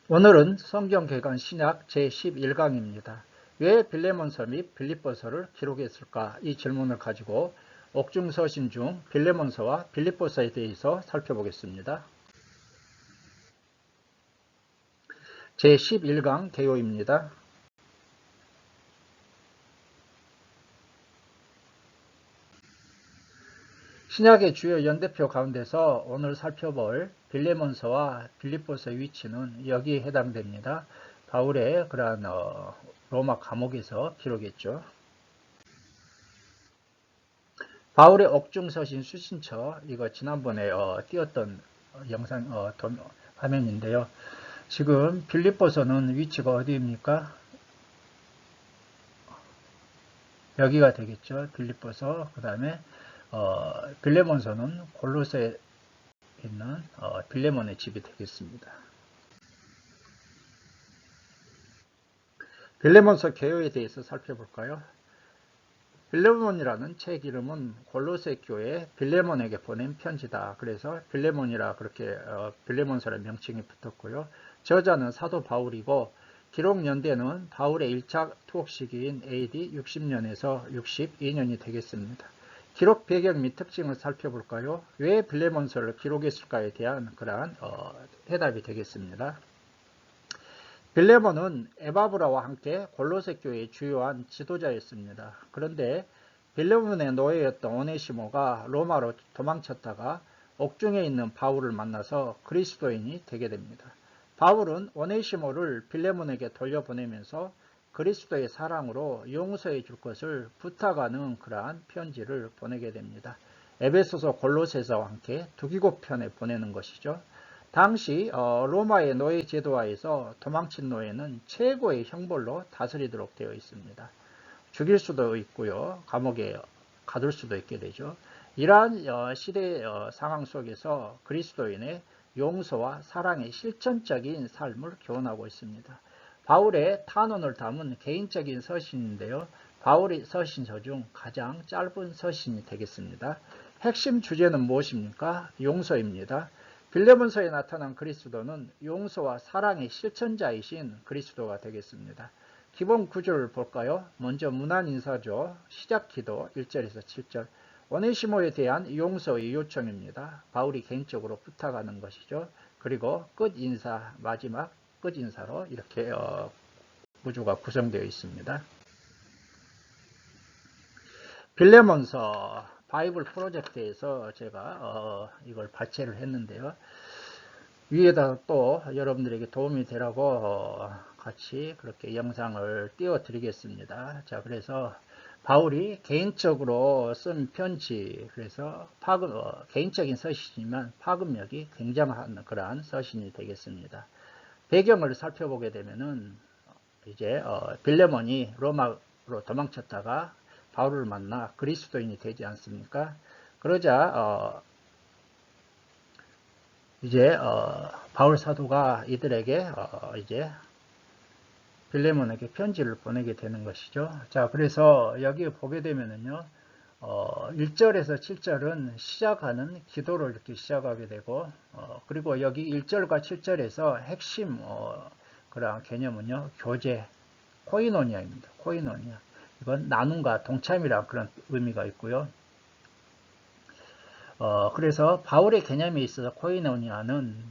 오늘은 성경개관 신약 제11강입니다. 왜 빌레몬서 및 빌립보서를 기록했을까? 이 질문을 가지고 옥중서신 중 빌레몬서와 빌립보서에 대해서 살펴보겠습니다. 제11강 개요입니다. 신약의 주요 연대표 가운데서 오늘 살펴볼 빌레몬서와 빌립보서의 위치는 여기에 해당됩니다. 바울의 그러한 로마 감옥에서 기록했죠. 바울의 옥중서신 수신처, 이거 지난번에 띄웠던 영상 화면인데요. 지금 빌립보서는 위치가 어디입니까? 여기가 되겠죠. 빌립보서. 그 다음에 빌레몬서는 골로새에 있는 빌레몬의 집이 되겠습니다. 빌레몬서 개요에 대해서 살펴볼까요? 빌레몬이라는 책 이름은 골로새 교회 빌레몬에게 보낸 편지다. 그래서 빌레몬이라 그렇게 빌레몬서라는 명칭이 붙었고요. 저자는 사도 바울이고 기록 연대는 바울의 1차 투옥 시기인 AD 60년에서 62년이 되겠습니다. 기록 배경 및 특징을 살펴볼까요? 왜 빌레몬서를 기록했을까에 대한 그러한 해답이 되겠습니다. 빌레몬은 에바브라와 함께 골로새 교회의 주요한 지도자였습니다. 그런데 빌레몬의 노예였던 오네시모가 로마로 도망쳤다가 옥중에 있는 바울을 만나서 그리스도인이 되게 됩니다. 바울은 오네시모를 빌레몬에게 돌려보내면서 그리스도의 사랑으로 용서해 줄 것을 부탁하는 그러한 편지를 보내게 됩니다. 에베소서 골로새서와 함께 두기고편에 보내는 것이죠. 당시 로마의 노예 제도하에서 도망친 노예는 최고의 형벌로 다스리도록 되어 있습니다. 죽일 수도 있고요. 감옥에 가둘 수도 있게 되죠. 이러한 시대 상황 속에서 그리스도인의 용서와 사랑의 실천적인 삶을 교훈하고 있습니다. 바울의 탄원을 담은 개인적인 서신인데요. 바울의 서신서 중 가장 짧은 서신이 되겠습니다. 핵심 주제는 무엇입니까? 용서입니다. 빌레몬서에 나타난 그리스도는 용서와 사랑의 실천자이신 그리스도가 되겠습니다. 기본 구조를 볼까요? 먼저 문안 인사죠. 시작 기도 1절에서 7절. 오네시모에 대한 용서의 요청입니다. 바울이 개인적으로 부탁하는 것이죠. 그리고 끝 인사, 마지막 끝 인사로 이렇게 구조가 구성되어 있습니다. 빌레몬서 바이블 프로젝트에서 제가 이걸 발췌를 했는데요. 위에다 또 여러분들에게 도움이 되라고 같이 그렇게 영상을 띄워 드리겠습니다. 자, 그래서 바울이 개인적으로 쓴 편지, 그래서 개인적인 서신이지만 파급력이 굉장한 그러한 서신이 되겠습니다. 배경을 살펴보게 되면은 이제 빌레몬이 로마로 도망쳤다가 바울을 만나 그리스도인이 되지 않습니까? 그러자 이제 바울 사도가 이들에게 이제 빌레몬에게 편지를 보내게 되는 것이죠. 자, 그래서 여기 보게 되면은요, 1절에서 7절은 시작하는 기도를 이렇게 시작하게 되고, 그리고 여기 1절과 7절에서 핵심 그러한 개념은요, 교제, 코이노니아입니다. 코이노니아. 이건 나눔과 동참이라 그런 의미가 있고요. 그래서 바울의 개념에 있어서 코이노니아는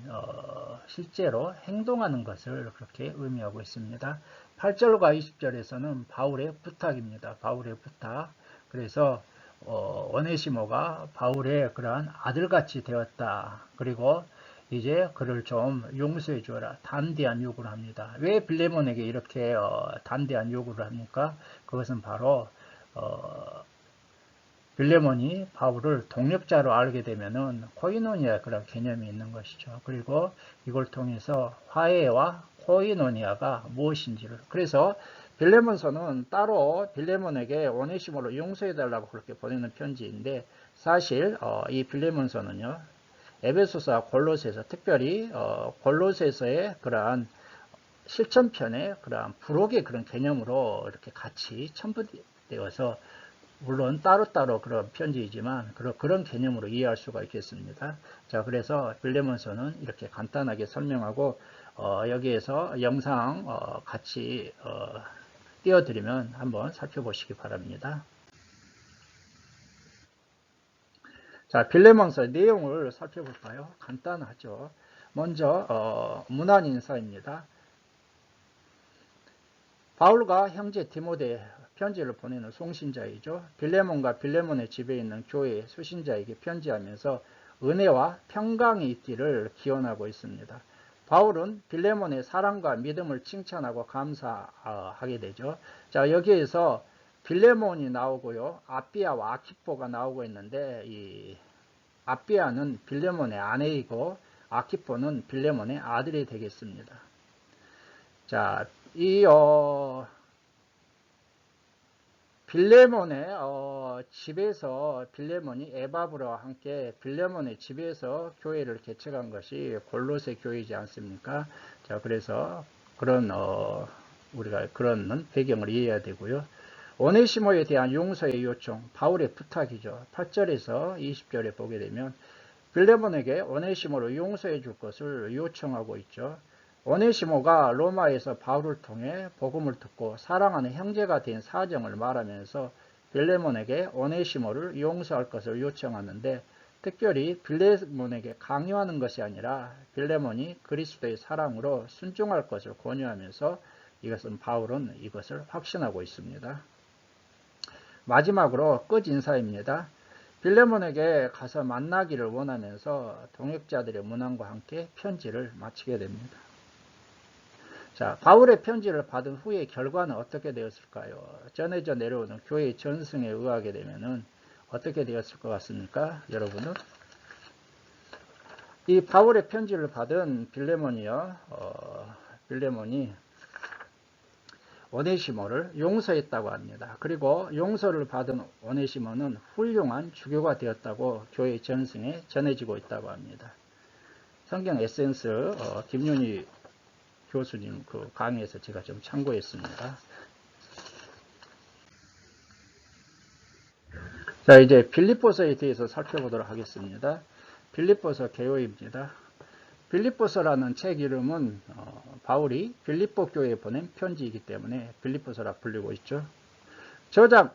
실제로 행동하는 것을 그렇게 의미하고 있습니다. 8절과 20절에서는 바울의 부탁입니다. 바울의 부탁. 그래서 오네시모가 바울의 그러한 아들같이 되었다. 그리고 이제 그를 좀 용서해 주어라. 담대한 요구를 합니다. 왜 빌레몬에게 이렇게 담대한 요구를 합니까? 그것은 바로 빌레몬이 바울을 동력자로 알게 되면은 코이노니아 그런 개념이 있는 것이죠. 그리고 이걸 통해서 화해와 코이노니아가 무엇인지를, 그래서 빌레몬서는 따로 빌레몬에게 오네시모를 용서해달라고 그렇게 보내는 편지인데, 사실 이 빌레몬서는요, 에베소서와 골로새서, 특별히 골로새서의 그러한 실천편의 그러한 부록의 그런 개념으로 이렇게 같이 첨부되어서, 물론 따로따로 그런 편지이지만 그런 개념으로 이해할 수가 있겠습니다. 자, 그래서 빌레몬서는 이렇게 간단하게 설명하고 여기에서 영상 같이 띄워드리면 한번 살펴보시기 바랍니다. 자, 빌레몬서 내용을 살펴볼까요? 간단하죠. 먼저 문안 인사입니다. 바울과 형제 디모데 편지를 보내는 송신자이죠. 빌레몬과 빌레몬의 집에 있는 교회 수신자에게 편지하면서 은혜와 평강이 있기를 기원하고 있습니다. 바울은 빌레몬의 사랑과 믿음을 칭찬하고 감사하게 되죠. 자, 여기에서 빌레몬이 나오고요. 아비아와 아키포가 나오고 있는데 이 아비아는 빌레몬의 아내이고 아키포는 빌레몬의 아들이 되겠습니다. 자, 이 빌레몬의 집에서 빌레몬이 에바브라와 함께 빌레몬의 집에서 교회를 개척한 것이 골로새 교회이지 않습니까? 자, 그래서 그런 우리가 그런 배경을 이해해야 되고요. 오네시모에 대한 용서의 요청, 바울의 부탁이죠. 8절에서 20절에 보게 되면 빌레몬에게 오네시모를 용서해 줄 것을 요청하고 있죠. 오네시모가 로마에서 바울을 통해 복음을 듣고 사랑하는 형제가 된 사정을 말하면서 빌레몬에게 오네시모를 용서할 것을 요청하는데 특별히 빌레몬에게 강요하는 것이 아니라 빌레몬이 그리스도의 사랑으로 순종할 것을 권유하면서 이것은 바울은 이것을 확신하고 있습니다. 마지막으로 끝 인사입니다. 빌레몬에게 가서 만나기를 원하면서 동역자들의 문안과 함께 편지를 마치게 됩니다. 자, 바울의 편지를 받은 후의 결과는 어떻게 되었을까요? 전해져 내려오는 교회의 전승에 의하게 되면은 어떻게 되었을 것 같습니까? 여러분은? 이 바울의 편지를 받은 빌레몬이요, 빌레몬이 오네시모를 용서했다고 합니다. 그리고 용서를 받은 오네시모는 훌륭한 주교가 되었다고 교회 전승에 전해지고 있다고 합니다. 성경 에센스 김윤희 교수님 그 강의에서 제가 좀 참고했습니다. 자, 이제 빌립보서에 대해서 살펴보도록 하겠습니다. 빌립보서 개요입니다. 빌립보서라는 책 이름은 바울이 빌립보 교회에 보낸 편지이기 때문에 빌립보서라 불리고 있죠. 저자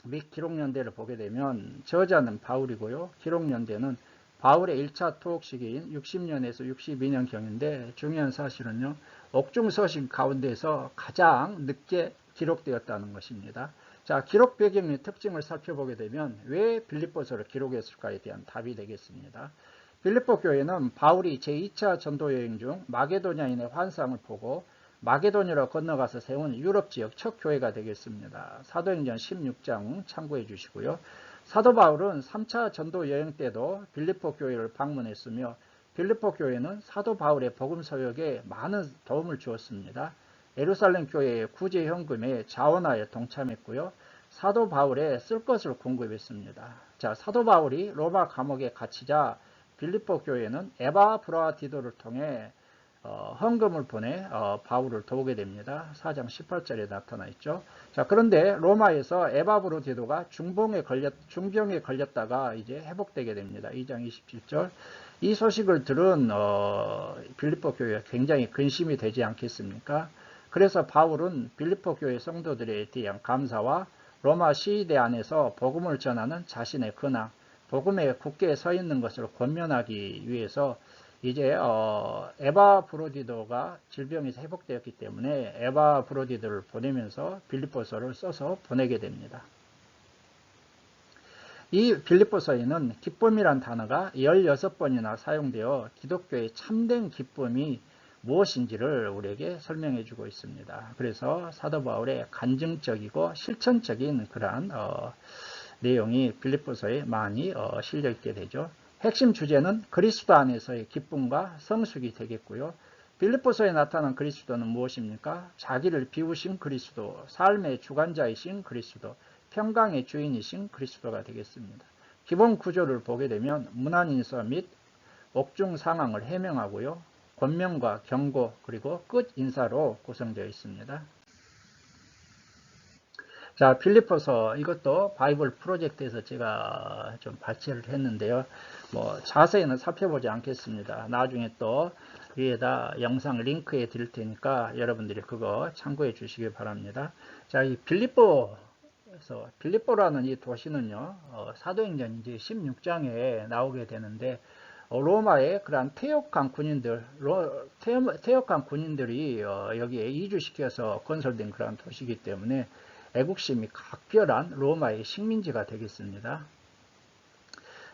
및 기록연대를 보게 되면 저자는 바울이고요. 기록연대는 바울의 1차 투옥 시기인 60년에서 62년경인데 중요한 사실은요. 옥중서신 가운데서 가장 늦게 기록되었다는 것입니다. 자, 기록 배경의 특징을 살펴보게 되면 왜 빌립보서를 기록했을까에 대한 답이 되겠습니다. 빌립보 교회는 바울이 제2차 전도 여행 중 마게도냐인의 환상을 보고 마게도냐로 건너가서 세운 유럽 지역 첫 교회가 되겠습니다. 사도행전 16장 참고해 주시고요. 사도 바울은 3차 전도 여행 때도 빌립보 교회를 방문했으며 빌립보 교회는 사도 바울의 복음 서역에 많은 도움을 주었습니다. 예루살렘 교회의 구제 현금에 자원하여 동참했고요. 사도 바울에 쓸 것을 공급했습니다. 자, 사도 바울이 로마 감옥에 갇히자 빌립보 교회는 에바브라디도를 통해 헌금을 보내 바울을 도우게 됩니다. 4장 18절에 나타나 있죠. 자, 그런데 로마에서 에바브로디도가 중병에 걸렸다가 이제 회복되게 됩니다. 2장 27절. 이 소식을 들은 빌립보 교회가 굉장히 근심이 되지 않겠습니까? 그래서 바울은 빌립보 교회 성도들에 대한 감사와 로마 시위대 안에서 복음을 전하는 자신의 근황, 복음에 굳게 서 있는 것을 권면하기 위해서 이제 에바브로디도가 질병이 회복되었기 때문에 에바브로디도를 보내면서 빌립보서를 써서 보내게 됩니다. 이 빌립보서에는 기쁨이란 단어가 16번이나 사용되어 기독교의 참된 기쁨이 무엇인지를 우리에게 설명해 주고 있습니다. 그래서 사도 바울의 간증적이고 실천적인 그러한 내용이 빌립보서에 많이 실려 있게 되죠. 핵심 주제는 그리스도 안에서의 기쁨과 성숙이 되겠고요. 빌립보서에 나타난 그리스도는 무엇입니까? 자기를 비우신 그리스도, 삶의 주관자이신 그리스도, 평강의 주인이신 그리스도가 되겠습니다. 기본 구조를 보게 되면 문안인서 및 옥중 상황을 해명하고요. 권면과 경고 그리고 끝 인사로 구성되어 있습니다. 자, 빌립보서 이것도 바이블 프로젝트에서 제가 좀 발췌를 했는데요. 뭐 자세히는 살펴보지 않겠습니다. 나중에 또 위에다 영상 링크해 드릴 테니까 여러분들이 그거 참고해 주시기 바랍니다. 자, 이 빌립보라는 이 도시는요, 사도행전 이제 16장에 나오게 되는데, 로마의 그러한 퇴역한 군인들이 여기에 이주시켜서 건설된 그러한 도시이기 때문에 애국심이 각별한 로마의 식민지가 되겠습니다.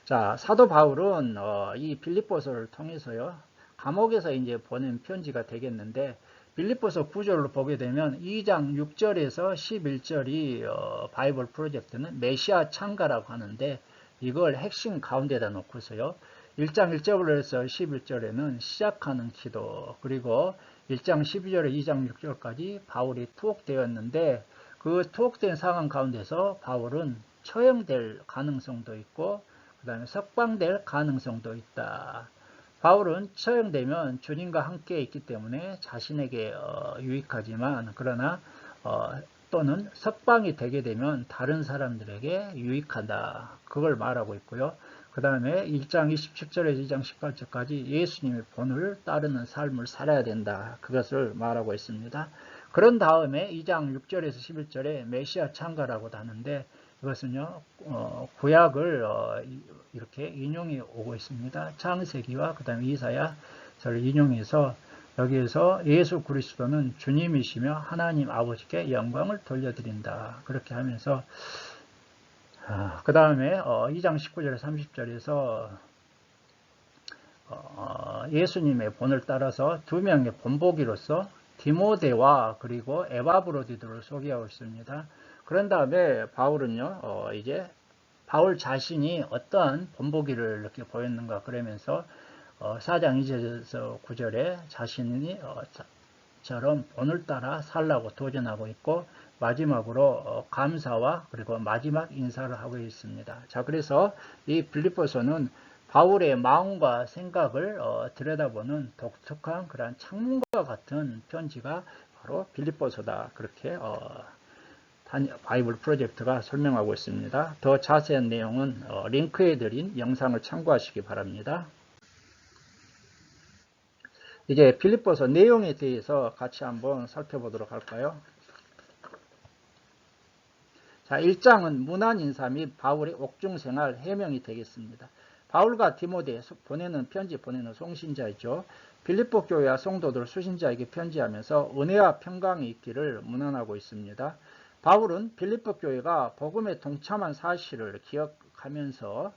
자, 사도 바울은 이 빌립보서를 통해서요, 감옥에서 이제 보낸 편지가 되겠는데, 빌립보서 9절로 보게 되면 2장 6절에서 11절이 바이블 프로젝트는 메시아 창가라고 하는데, 이걸 핵심 가운데다 놓고서요, 1장 1절에서 11절에는 시작하는 기도, 그리고 1장 12절에 2장 6절까지 바울이 투옥되었는데, 그 투옥된 상황 가운데서 바울은 처형될 가능성도 있고, 그 다음에 석방될 가능성도 있다. 바울은 처형되면 주님과 함께 있기 때문에 자신에게 유익하지만, 그러나 또는 석방이 되게 되면 다른 사람들에게 유익하다. 그걸 말하고 있고요. 그 다음에 1장 27절에서 2장 18절까지 예수님의 본을 따르는 삶을 살아야 된다. 그것을 말하고 있습니다. 그런 다음에 2장 6절에서 11절에 메시아 창가라고 하는데, 이것은요, 구약을 이렇게 인용해 오고 있습니다. 창세기와 그 다음에 이사야를 인용해서 여기에서 예수 그리스도는 주님이시며 하나님 아버지께 영광을 돌려드린다. 그렇게 하면서 그 다음에 2장 19절 30절에서 예수님의 본을 따라서 두 명의 본보기로서 디모데와 그리고 에바브로디도를 소개하고 있습니다. 그런 다음에 바울은요, 이제 바울 자신이 어떠한 본보기를 이렇게 보였는가 그러면서 4장 2절에서 9절에 자신이 처럼 본을 따라 살라고 도전하고 있고, 마지막으로 감사와 그리고 마지막 인사를 하고 있습니다. 자, 그래서 이 빌립보서는 바울의 마음과 생각을 들여다보는 독특한 그런 창문과 같은 편지가 바로 빌립보서다. 그렇게 바이블 프로젝트가 설명하고 있습니다. 더 자세한 내용은 링크해 드린 영상을 참고하시기 바랍니다. 이제 빌립보서 내용에 대해서 같이 한번 살펴보도록 할까요? 자, 1장은 문안 인사 및 바울의 옥중생활 해명이 되겠습니다. 바울과 디모데 보내는 편지 보내는 송신자이죠. 빌립보 교회와 성도들 수신자에게 편지하면서 은혜와 평강이 있기를 문안하고 있습니다. 바울은 빌립보 교회가 복음에 동참한 사실을 기억하면서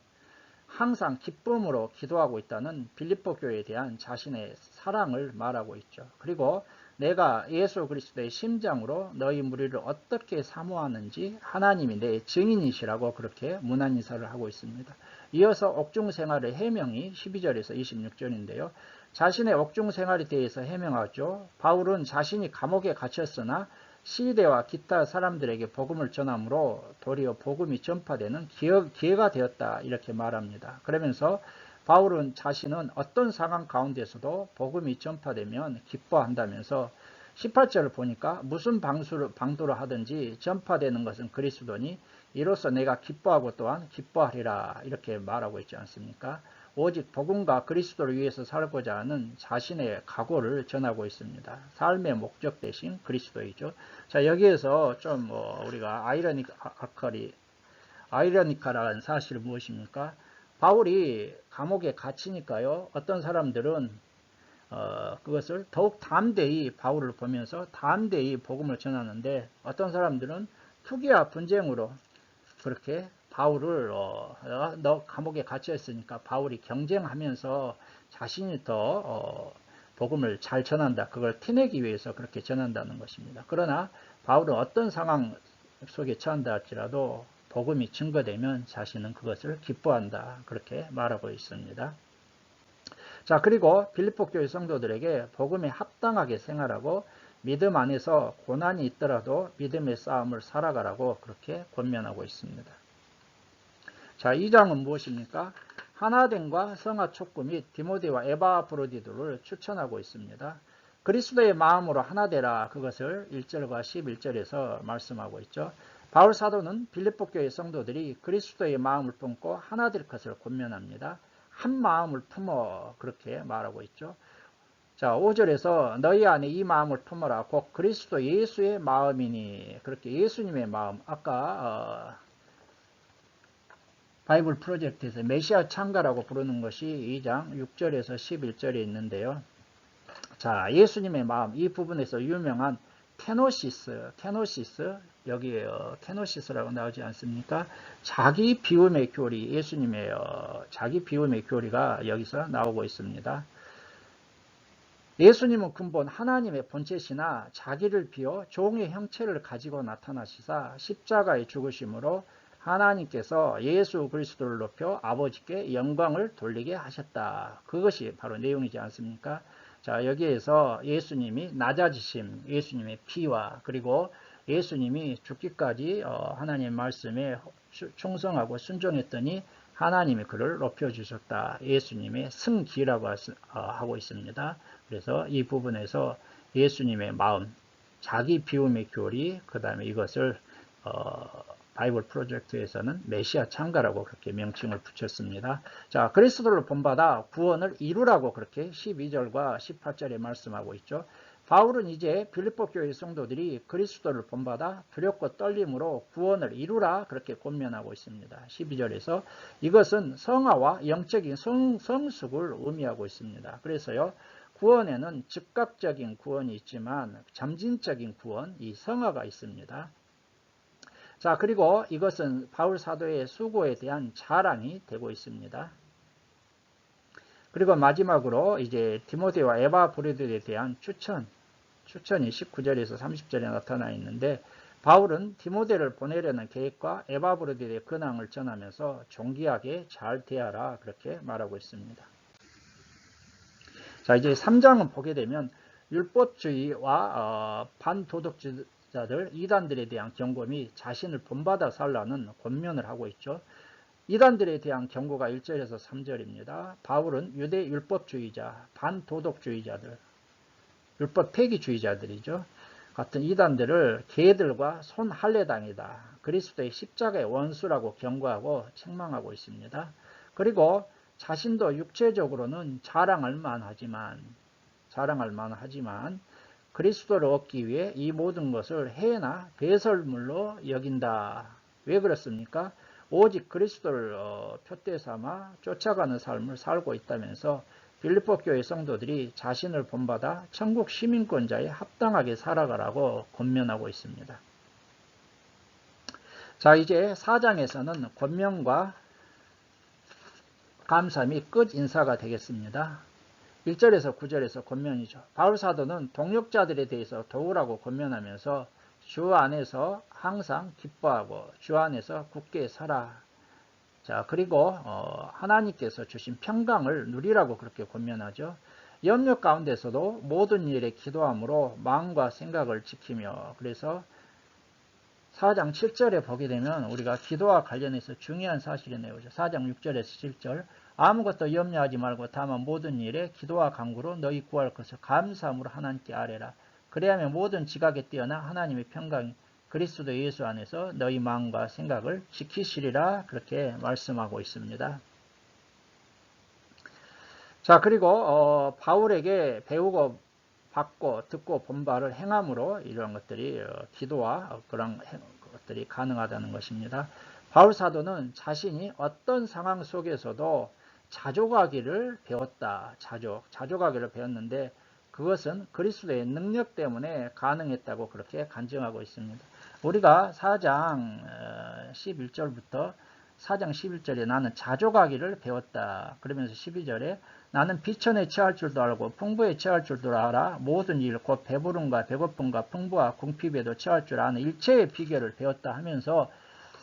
항상 기쁨으로 기도하고 있다는 빌립보 교회에 대한 자신의 사랑을 말하고 있죠. 그리고 내가 예수 그리스도의 심장으로 너희 무리를 어떻게 사모하는지 하나님이 내 증인이시라고 그렇게 문안 인사를 하고 있습니다. 이어서 옥중 생활의 해명이 12절에서 26절인데요. 자신의 옥중 생활에 대해서 해명하죠. 바울은 자신이 감옥에 갇혔으나 시대와 기타 사람들에게 복음을 전함으로 도리어 복음이 전파되는 기회가 되었다, 이렇게 말합니다. 그러면서 바울은 자신은 어떤 상황 가운데서도 복음이 전파되면 기뻐한다면서 18절을 보니까 무슨 방도로 하든지 전파되는 것은 그리스도니 이로써 내가 기뻐하고 또한 기뻐하리라, 이렇게 말하고 있지 않습니까? 오직 복음과 그리스도를 위해서 살고자 하는 자신의 각오를 전하고 있습니다. 삶의 목적 대신 그리스도이죠. 자, 여기에서 좀 우리가 아이러니컬한 사실은 무엇입니까? 바울이 감옥에 갇히니까요, 어떤 사람들은 그것을 더욱 담대히 바울을 보면서 담대히 복음을 전하는데, 어떤 사람들은 투기와 분쟁으로 그렇게 바울을 너 감옥에 갇혀 있으니까 바울이 경쟁하면서 자신이 더 복음을 잘 전한다, 그걸 티내기 위해서 그렇게 전한다는 것입니다. 그러나 바울은 어떤 상황 속에 처한다 할지라도 복음이 증거되면 자신은 그것을 기뻐한다, 그렇게 말하고 있습니다. 자, 그리고 빌립보 교회 성도들에게 복음에 합당하게 생활하고 믿음 안에서 고난이 있더라도 믿음의 싸움을 살아가라고 그렇게 권면하고 있습니다. 자, 2장은 무엇입니까? 하나됨과 성화 촉구 및 디모데와 에바브로디도를 추천하고 있습니다. 그리스도의 마음으로 하나되라, 그것을 1절과 11절에서 말씀하고 있죠. 바울 사도는 빌립보 교회 성도들이 그리스도의 마음을 품고 하나 될 것을 권면합니다. 한 마음을 품어, 그렇게 말하고 있죠. 자, 5절에서 너희 안에 이 마음을 품어라. 곧 그리스도 예수의 마음이니. 그렇게 예수님의 마음. 아까 바이블 프로젝트에서 메시아 창가라고 부르는 것이 2장 6절에서 11절에 있는데요. 자, 예수님의 마음. 이 부분에서 유명한 케노시스, 여기에 케노시스라고 나오지 않습니까? 자기 비움의 교리, 예수님의 자기 비움의 교리가 여기서 나오고 있습니다. 예수님은 근본 하나님의 본체시나 자기를 비워 종의 형체를 가지고 나타나시사 십자가의 죽으심으로 하나님께서 예수 그리스도를 높여 아버지께 영광을 돌리게 하셨다. 그것이 바로 내용이지 않습니까? 자, 여기에서 예수님이 낮아지심, 예수님의 피와 그리고 예수님이 죽기까지 하나님의 말씀에 충성하고 순종했더니 하나님이 그를 높여주셨다. 예수님의 승기라고 하고 있습니다. 그래서 이 부분에서 예수님의 마음, 자기 비움의 교리, 그 다음에 이것을 바이블 프로젝트에서는 메시아 창가라고 그렇게 명칭을 붙였습니다. 자, 그리스도를 본받아 구원을 이루라고 그렇게 12절과 18절에 말씀하고 있죠. 바울은 이제 빌립보 교회 성도들이 그리스도를 본받아 두렵고 떨림으로 구원을 이루라 그렇게 권면하고 있습니다. 12절에서 이것은 성화와 영적인 성숙을 의미하고 있습니다. 그래서요, 구원에는 즉각적인 구원이 있지만 점진적인 구원, 이 성화가 있습니다. 자, 그리고 이것은 바울 사도의 수고에 대한 자랑이 되고 있습니다. 그리고 마지막으로 이제 디모데와 에바브로디에 대한 추천이 19절에서 30절에 나타나 있는데, 바울은 디모데를 보내려는 계획과 에바브로디의 근황을 전하면서 존귀하게 잘 대하라 그렇게 말하고 있습니다. 자, 이제 3장은 보게 되면 율법주의와 반도덕자들, 이단들에 대한 경고 및 자신을 본받아 살라는 권면을 하고 있죠. 이단들에 대한 경고가 1절에서 3절입니다. 바울은 유대 율법주의자, 반도덕주의자들, 율법 폐기주의자들이죠. 같은 이단들을 개들과 손할례당이다, 그리스도의 십자가의 원수라고 경고하고 책망하고 있습니다. 그리고 자신도 육체적으로는 자랑할 만하지만 그리스도를 얻기 위해 이 모든 것을 해나 배설물로 여긴다. 왜 그렇습니까? 오직 그리스도를 표대 삼아 쫓아가는 삶을 살고 있다면서 빌립보 교회 성도들이 자신을 본받아 천국 시민권자에 합당하게 살아가라고 권면하고 있습니다. 자, 이제 4장에서는 권면과 감사 및 끝 인사가 되겠습니다. 1절에서 9절에서 권면이죠. 바울 사도는 동역자들에 대해서 도우라고 권면하면서 주 안에서 항상 기뻐하고 주 안에서 굳게 살아. 자, 그리고 하나님께서 주신 평강을 누리라고 그렇게 권면하죠. 염려 가운데서도 모든 일에 기도함으로 마음과 생각을 지키며, 그래서 4장 7절에 보게 되면 우리가 기도와 관련해서 중요한 사실이 나오죠. 4장 6절에서 7절. 아무것도 염려하지 말고 다만 모든 일에 기도와 간구로 너희 구할 것을 감사함으로 하나님께 아뢰라. 그래야면 모든 지각에 뛰어나 하나님의 평강이 그리스도 예수 안에서 너희 마음과 생각을 지키시리라 그렇게 말씀하고 있습니다. 자, 그리고 바울에게 배우고 받고 듣고 본 바를 행함으로 이런 것들이 기도와 그런 것들이 가능하다는 것입니다. 바울 사도는 자신이 어떤 상황 속에서도 자족하기를 배웠다. 자족하기를 배웠는데 그것은 그리스도의 능력 때문에 가능했다고 그렇게 간증하고 있습니다. 우리가 4장 11절에 나는 자족하기를 배웠다. 그러면서 12절에 나는 비천에 처할 줄도 알고 풍부에 처할 줄도 알아. 모든 일 곧 배부름과 배고픔과 풍부와 궁핍에도 처할 줄 아는 일체의 비결을 배웠다 하면서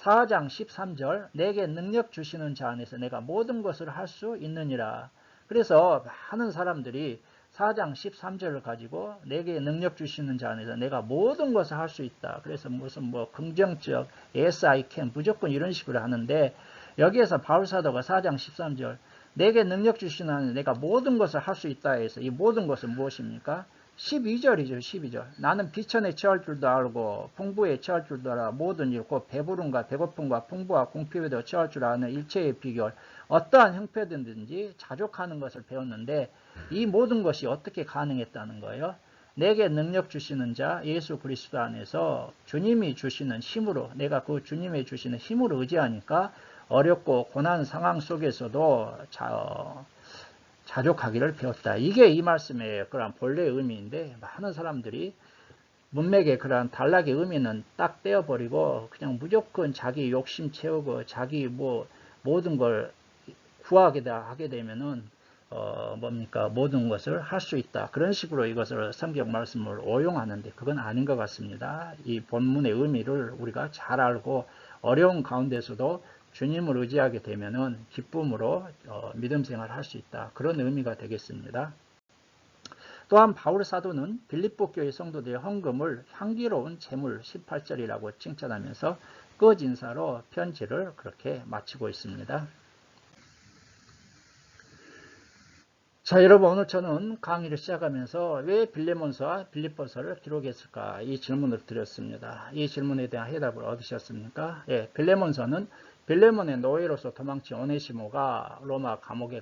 4장 13절 내게 능력 주시는 자 안에서 내가 모든 것을 할 수 있느니라. 그래서 많은 사람들이 4장 13절을 가지고 내게 능력 주시는 자 안에서 내가 모든 것을 할 수 있다. 그래서 무슨 긍정적 yes I can 무조건 이런 식으로 하는데, 여기에서 바울 사도가 4장 13절 내게 능력 주시는 안에서 내가 모든 것을 할 수 있다 해서 이 모든 것은 무엇입니까? 12절이죠. 12절. 나는 비천에 처할 줄도 알고 풍부에 처할 줄도 알아. 모든 일 곧 배부름과 배고픔과 풍부와 궁핍에도 처할 줄 아는 일체의 비결. 어떠한 형편이든지 자족하는 것을 배웠는데 이 모든 것이 어떻게 가능했다는 거예요? 내게 능력 주시는 자 예수 그리스도 안에서 주님이 주시는 힘으로, 내가 그 주님이 주시는 힘으로 의지하니까 어렵고 고난 상황 속에서도 자족하기를 배웠다. 이게 이 말씀의 그런 본래의 의미인데, 많은 사람들이 문맥의 그런 단락의 의미는 딱 떼어버리고 그냥 무조건 자기 욕심 채우고 자기 모든 걸 구하게 하게 되면은 모든 것을 할 수 있다. 그런 식으로 이것을 성경 말씀을 오용하는데 그건 아닌 것 같습니다. 이 본문의 의미를 우리가 잘 알고 어려운 가운데서도 주님을 의지하게 되면은 기쁨으로 믿음 생활을 할 수 있다. 그런 의미가 되겠습니다. 또한 바울 사도는 빌립보 교회 성도들의 헌금을 향기로운 재물 18절이라고 칭찬하면서 끝인사로 편지를 그렇게 마치고 있습니다. 자, 여러분, 오늘 저는 강의를 시작하면서 왜 빌레몬서와 빌립보서를 기록했을까 이 질문을 드렸습니다. 이 질문에 대한 해답을 얻으셨습니까? 예, 빌레몬서는 빌레몬의 노예로서 도망친 오네시모가 로마 감옥에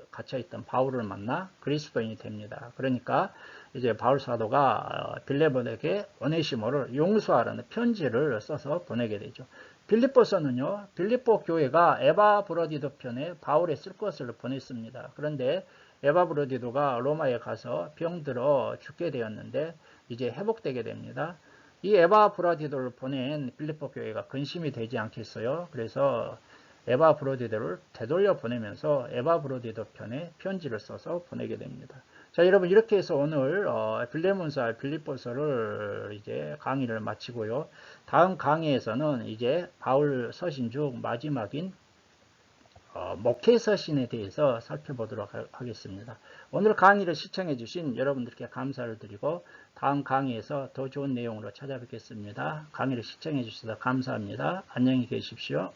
갇혀있던 바울을 만나 그리스도인이 됩니다. 그러니까 이제 바울 사도가 빌레몬에게 오네시모를 용서하라는 편지를 써서 보내게 되죠. 빌립보서는요, 빌립보 교회가 에바브로디도 편에 바울에 쓸 것을 보냈습니다. 그런데 에바브로디도가 로마에 가서 병들어 죽게 되었는데 이제 회복되게 됩니다. 이 에바브로디도를 보낸 빌립보 교회가 근심이 되지 않겠어요? 그래서 에바브로디도를 되돌려 보내면서 에바브로디도 편에 편지를 써서 보내게 됩니다. 자, 여러분, 이렇게 해서 오늘 빌레몬서와 빌립보서를 이제 강의를 마치고요. 다음 강의에서는 이제 바울 서신 중 마지막인 목회 서신에 대해서 살펴보도록 하겠습니다. 오늘 강의를 시청해 주신 여러분들께 감사를 드리고 다음 강의에서 더 좋은 내용으로 찾아뵙겠습니다. 강의를 시청해 주셔서 감사합니다. 안녕히 계십시오.